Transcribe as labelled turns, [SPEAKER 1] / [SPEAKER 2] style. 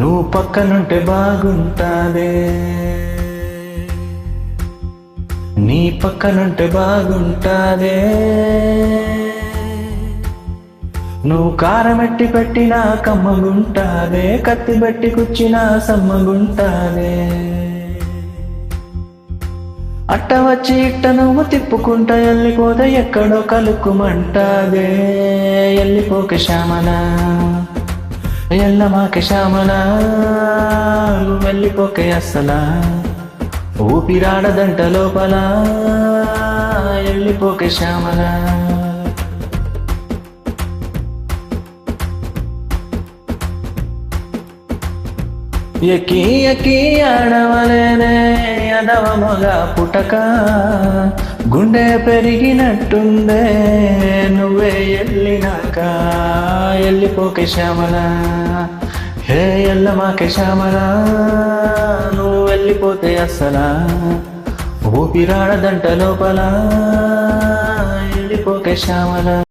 [SPEAKER 1] నువ్వు పక్కనుంటే బాగుంటాదే, నీ పక్కనుంటే బాగుంటాదే. నువ్వు కారమెట్టి పెట్టినా కమ్మగుంటాదే, కత్తి బట్టి కుచ్చినా సమ్మగుంటాదే. అట్ట వచ్చి ఇట్ట నువ్వు తిప్పుకుంటా ఎల్లిపోతే ఎక్కడో కలుక్కుమంటాదే. ఎల్లిపోక శ్యామలా, ఎల్లమాక శ్యామలా, నువ్వు వెళ్ళిపోకే అస్సలా, ఊపిరాడదంట లోపల, ఎల్లిపోకే శ్యామలా. ఎక్కి ఎక్కి ఆడవలేనే అదవ మొగ పుటక, గుండె పెరిగినట్టుందే నువ్వే ఎల్లినాక. ఎల్లిపోకే శ్యామలా, హే ఎల్లమాకే శ్యామలా, నువ్వు వెళ్ళిపోతే అస్సలా, ఊపిరాడదంట లోపల, ఎల్లిపోకే శ్యామలా.